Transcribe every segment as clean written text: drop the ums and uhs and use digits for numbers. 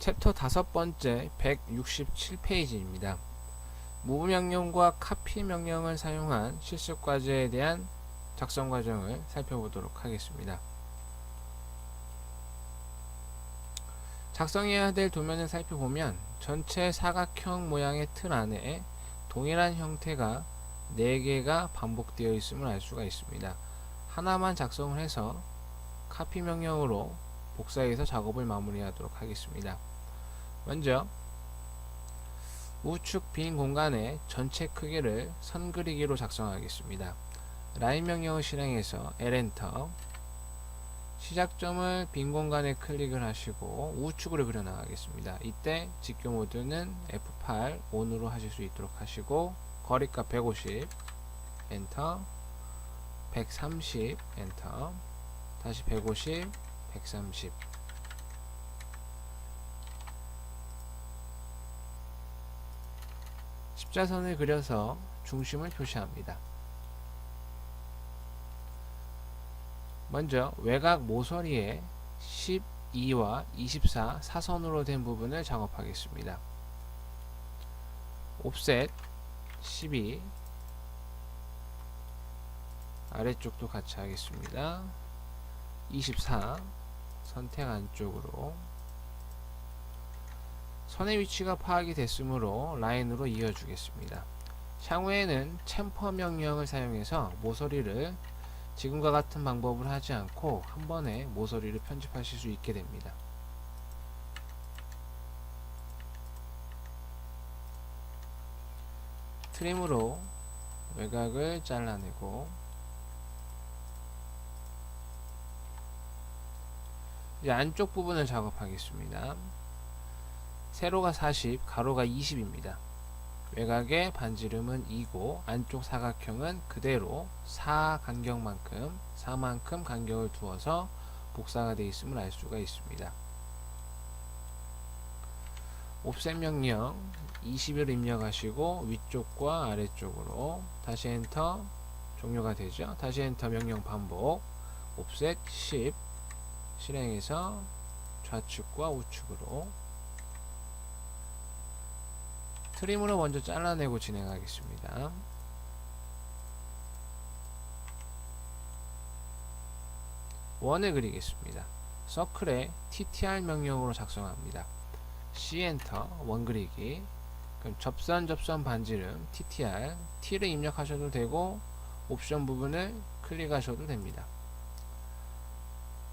챕터 5번째 167페이지입니다. 무브 명령과 카피 명령을 사용한 실습 과제에 대한 작성 과정을 살펴보도록 하겠습니다. 작성해야 될 도면을 살펴보면 전체 사각형 모양의 틀 안에 동일한 형태가 4개가 반복되어 있음을 알 수가 있습니다. 하나만 작성을 해서 카피 명령으로 복사해서 작업을 마무리하도록 하겠습니다. 먼저 우측 빈 공간의 전체 크기를 선 그리기로 작성하겠습니다. 라인 명령을 실행해서 L엔터, 시작점을 빈 공간에 클릭을 하시고 우측으로 그려 나가겠습니다. 이때 직교 모드는 F8 ON으로 하실 수 있도록 하시고, 거리값 150 엔터, 130 엔터, 다시 150 130. 십자선을 그려서 중심을 표시합니다. 먼저 외곽 모서리에 12와 24 사선으로 된 부분을 작업하겠습니다. 옵셋 12, 아래쪽도 같이 하겠습니다. 24 선택 안쪽으로, 선의 위치가 파악이 됐으므로 라인으로 이어주겠습니다. 향후에는 챔퍼 명령을 사용해서 모서리를 지금과 같은 방법을 하지 않고 한 번에 모서리를 편집하실 수 있게 됩니다. 트림으로 외곽을 잘라내고, 이제 안쪽 부분을 작업하겠습니다. 세로가 40, 가로가 20입니다. 외곽의 반지름은 2고 안쪽 사각형은 그대로 4 간격만큼 4만큼 간격을 두어서 복사가 되어 있음을 알 수가 있습니다. 옵셋 명령 20을 입력하시고 위쪽과 아래쪽으로, 다시 엔터, 종료가 되죠. 다시 엔터 명령 반복, 옵셋 10 실행해서 좌측과 우측으로, 트림으로 먼저 잘라내고 진행하겠습니다. 원을 그리겠습니다. 서클에 TTR 명령으로 작성합니다. C 엔터, 원 그리기. 그럼 접선 반지름 TTR, T를 입력하셔도 되고 옵션 부분을 클릭하셔도 됩니다.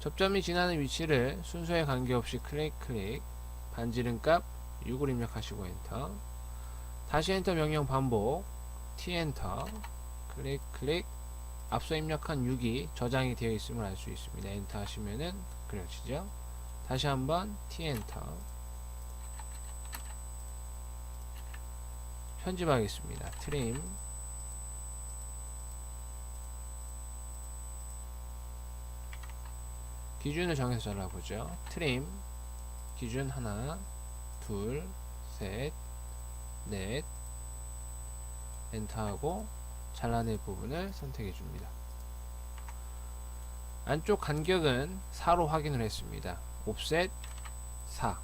접점이 지나는 위치를 순서에 관계없이 클릭, 반지름 값 6을 입력하시고 엔터, 다시 엔터 명령 반복, T 엔터, 클릭, 앞서 입력한 6이 저장이 되어 있음을 알 수 있습니다. 엔터 하시면은 그려지죠. 다시 한번 T 엔터, 편집하겠습니다. 트림, 기준을 정해서 잘라보죠. 트림, 기준 하나, 둘, 셋, 넷, 엔터하고 잘라낼 부분을 선택해 줍니다. 안쪽 간격은 4로 확인을 했습니다. 옵셋 4.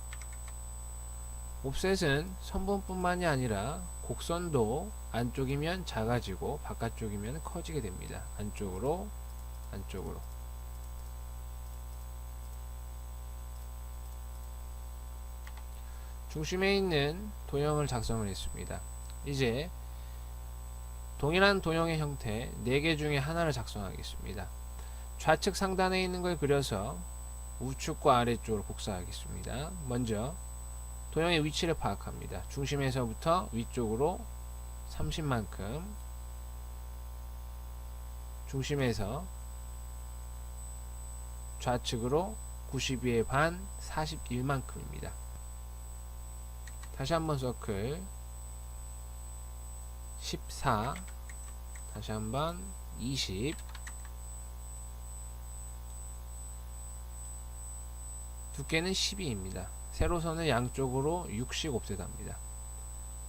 옵셋은 선분뿐만이 아니라 곡선도 안쪽이면 작아지고 바깥쪽이면 커지게 됩니다. 안쪽으로. 중심에 있는 도형을 작성을 했습니다. 이제 동일한 도형의 형태 4개 중에 하나를 작성하겠습니다. 좌측 상단에 있는 걸 그려서 우측과 아래쪽으로 복사하겠습니다. 먼저 도형의 위치를 파악합니다. 중심에서부터 위쪽으로 30만큼, 중심에서 좌측으로 92의 반 41만큼입니다. 다시 한번 서클 14, 다시 한번 20, 두께는 12입니다. 세로선을 양쪽으로 6씩 옵셋합니다.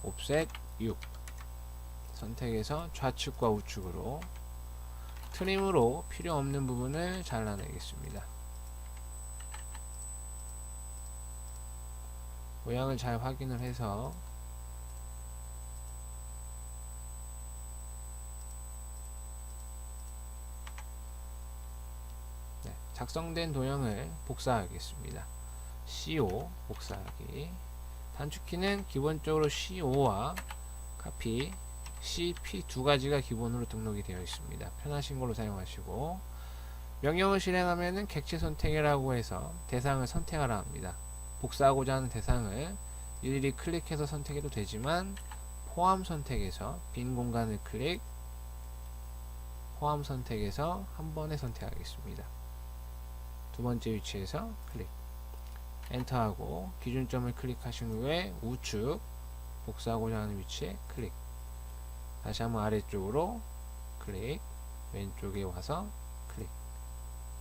옵셋 6 선택해서 좌측과 우측으로, 트림으로 필요 없는 부분을 잘라내겠습니다. 모양을 잘 확인을 해서 작성된 도형을 복사하겠습니다. CO 복사하기. 단축키는 기본적으로 CO와 카피, CP 두 가지가 기본으로 등록이 되어 있습니다. 편하신 걸로 사용하시고, 명령을 실행하면은 객체 선택이라고 해서 대상을 선택하라 합니다. 복사하고자 하는 대상을 일일이 클릭해서 선택해도 되지만 포함 선택에서 빈 공간을 클릭, 포함 선택에서 한 번에 선택하겠습니다. 두 번째 위치에서 클릭, 엔터하고 기준점을 클릭하신 후에 우측 복사하고자 하는 위치에 클릭, 다시 한번 아래쪽으로 클릭, 왼쪽에 와서 클릭,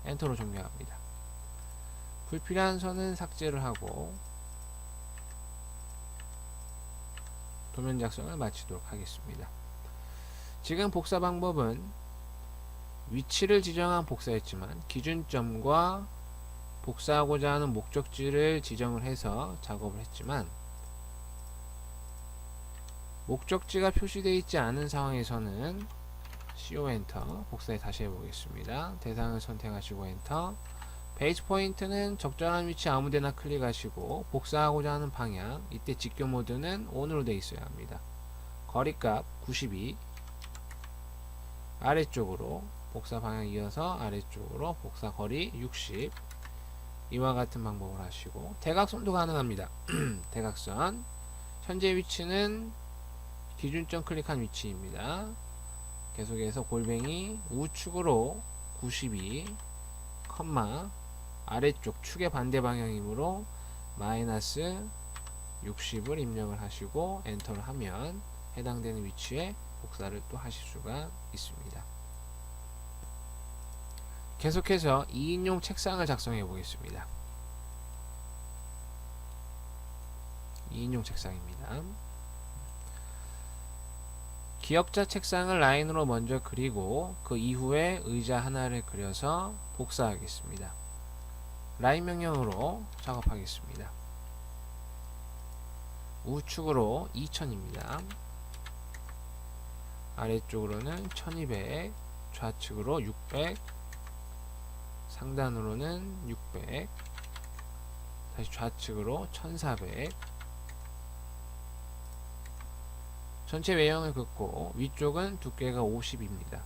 엔터로 종료합니다. 불필요한 선은 삭제를 하고 도면 작성을 마치도록 하겠습니다. 지금 복사 방법은 위치를 지정한 복사였지만 기준점과 복사하고자 하는 목적지를 지정을 해서 작업을 했지만, 목적지가 표시되어 있지 않은 상황에서는 CO 엔터, 복사에 다시 해보겠습니다. 대상을 선택하시고 엔터, 베이스 포인트는 적절한 위치 아무데나 클릭하시고 복사하고자 하는 방향, 이때 직교 모드는 ON으로 되어 있어야 합니다. 거리값 92, 아래쪽으로 복사 방향 이어서 아래쪽으로 복사 거리 60, 이와 같은 방법을 하시고, 대각선도 가능합니다. 대각선 현재 위치는 기준점 클릭한 위치입니다. 계속해서 골뱅이 우측으로 92, 컴마 아래쪽 축의 반대 방향이므로 마이너스 60을 입력을 하시고 엔터를 하면 해당되는 위치에 복사를 또 하실 수가 있습니다. 계속해서 2인용 책상을 작성해 보겠습니다. 2인용 책상입니다. 기역자 책상을 라인으로 먼저 그리고 그 이후에 의자 하나를 그려서 복사하겠습니다. 라인 명령으로 작업하겠습니다. 우측으로 2000입니다. 아래쪽으로는 1200, 좌측으로 600, 상단으로는 600, 다시 좌측으로 1400, 전체 외형을 긋고 위쪽은 두께가 50입니다.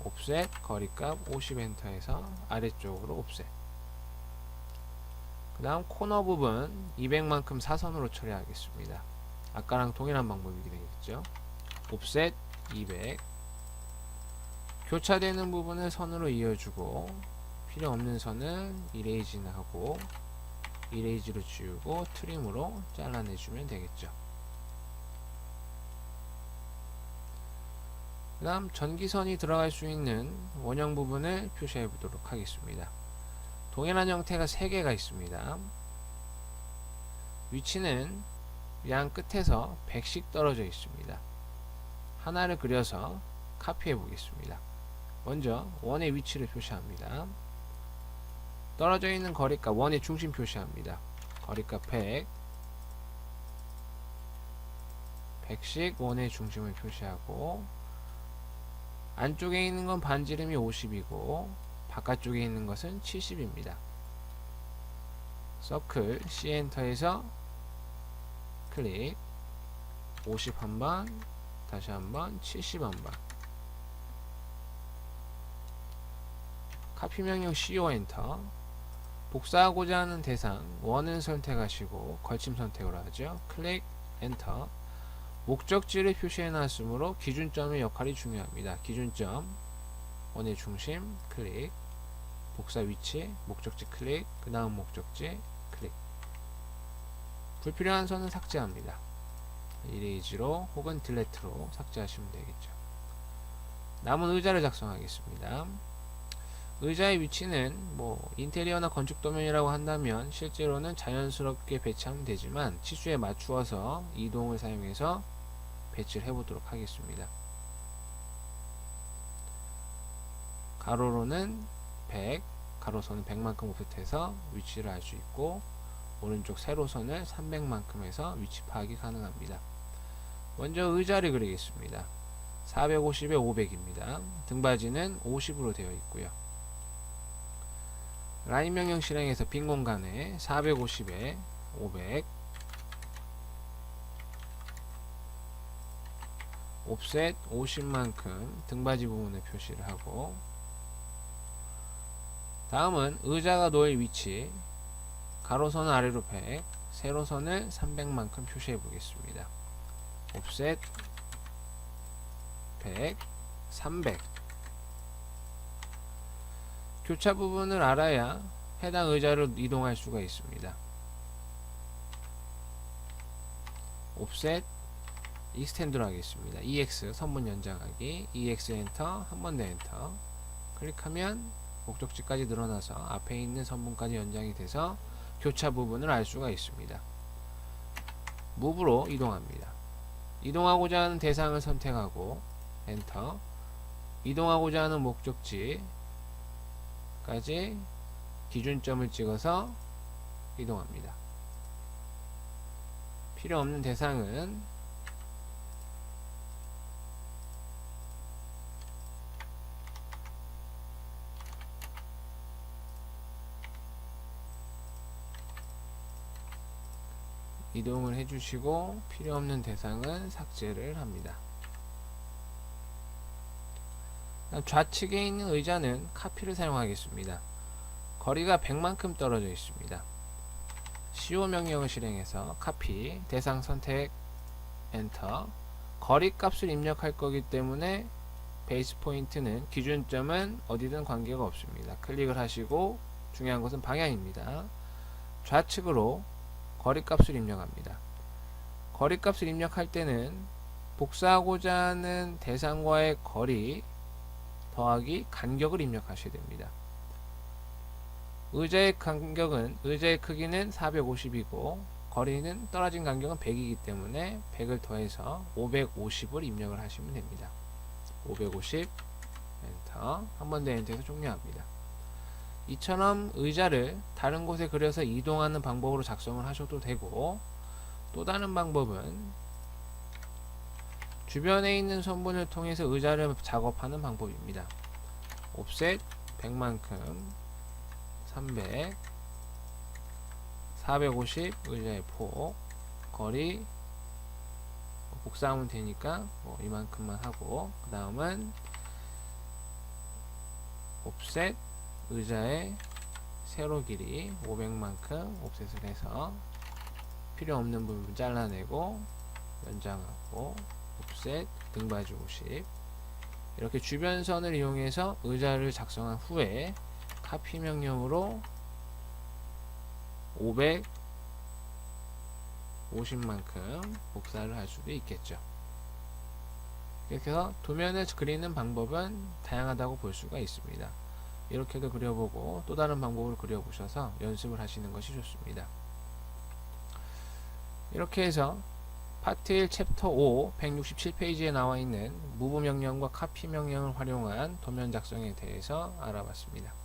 옵셋 거리값 50 엔터에서 아래쪽으로 옵셋. 그 다음 코너 부분 200만큼 사선으로 처리하겠습니다. 아까랑 동일한 방법이 되겠죠. 옵셋 200, 교차되는 부분을 선으로 이어주고 필요 없는 선은 이레이즈는 하고 이레이즈로 지우고 트림으로 잘라내주면 되겠죠. 그 다음 전기선이 들어갈 수 있는 원형 부분을 표시해 보도록 하겠습니다. 동일한 형태가 3개가 있습니다. 위치는 양 끝에서 100씩 떨어져 있습니다. 하나를 그려서 카피해 보겠습니다. 먼저 원의 위치를 표시합니다. 떨어져 있는 거리값 원의 중심 표시합니다. 거리값 100, 100씩 원의 중심을 표시하고, 안쪽에 있는 건 반지름이 50이고 바깥쪽에 있는 것은 70입니다. 서클 C 엔터에서 클릭, 50 한번, 다시 한번 70 한번, 카피 명령 CO 엔터, 복사하고자 하는 대상 원을 선택하시고 걸침 선택으로 하죠. 클릭 엔터, 목적지를 표시해 놨으므로 기준점의 역할이 중요합니다. 기준점 원의 중심 클릭, 복사 위치 목적지 클릭, 그 다음 목적지 클릭. 불필요한 선은 삭제합니다. 이레이즈로 혹은 딜레트로 삭제하시면 되겠죠. 남은 의자를 작성하겠습니다. 의자의 위치는 인테리어나 건축 도면이라고 한다면 실제로는 자연스럽게 배치하면 되지만 치수에 맞추어서 이동을 사용해서 배치를 해보도록 하겠습니다. 가로로는 100, 가로선은 100만큼 오프셋해서 위치를 알 수 있고, 오른쪽 세로선을 300만큼 해서 위치 파악이 가능합니다. 먼저 의자를 그리겠습니다. 450에 500입니다. 등받이는 50으로 되어 있고요. 라인 명령 실행해서 빈 공간에 450에 500 옵셋 50만큼 등받이 부분에 표시를 하고, 다음은 의자가 놓일 위치 가로선을 아래로 100, 세로선을 300만큼 표시해 보겠습니다. 옵셋 100, 300. 교차 부분을 알아야 해당 의자를 이동할 수가 있습니다. 옵셋 익스텐드로 하겠습니다. EX 선분 연장하기, EX 엔터, 한 번 더 엔터 클릭하면 목적지까지 늘어나서 앞에 있는 선분까지 연장이 돼서 교차 부분을 알 수가 있습니다. 무브로 이동합니다. 이동하고자 하는 대상을 선택하고 엔터, 이동하고자 하는 목적지까지 기준점을 찍어서 이동합니다. 필요 없는 대상은 이동을 해주시고 필요 없는 대상은 삭제를 합니다. 좌측에 있는 의자는 카피를 사용하겠습니다. 거리가 100만큼 떨어져 있습니다. CO 명령을 실행해서 카피, 대상 선택, 엔터. 거리 값을 입력할 거기 때문에 베이스 포인트는 기준점은 어디든 관계가 없습니다. 클릭을 하시고 중요한 것은 방향입니다. 좌측으로 거리 값을 입력합니다. 거리 값을 입력할 때는 복사하고자 하는 대상과의 거리 더하기 간격을 입력하셔야 됩니다. 의자의 크기는 450이고 거리는 떨어진 간격은 100이기 때문에 100을 더해서 550을 입력을 하시면 됩니다. 550 엔터, 한 번 더 엔터해서 종료합니다. 이처럼 의자를 다른 곳에 그려서 이동하는 방법으로 작성을 하셔도 되고, 또 다른 방법은 주변에 있는 선분을 통해서 의자를 작업하는 방법입니다. 옵셋 100만큼 300 450 의자의 폭, 거리 복사하면 되니까 이만큼만 하고, 그 다음은 옵셋 의자의 세로 길이 500만큼 옵셋을 해서 필요 없는 부분 잘라내고 연장하고, 옵셋 등받이 50. 이렇게 주변선을 이용해서 의자를 작성한 후에 카피 명령으로 550만큼 복사를 할 수도 있겠죠. 이렇게 해서 도면을 그리는 방법은 다양하다고 볼 수가 있습니다. 이렇게도 그려보고 또 다른 방법을 그려보셔서 연습을 하시는 것이 좋습니다. 이렇게 해서 파트 1 챕터 5 167페이지에 나와 있는 무브 명령과 카피 명령을 활용한 도면 작성에 대해서 알아봤습니다.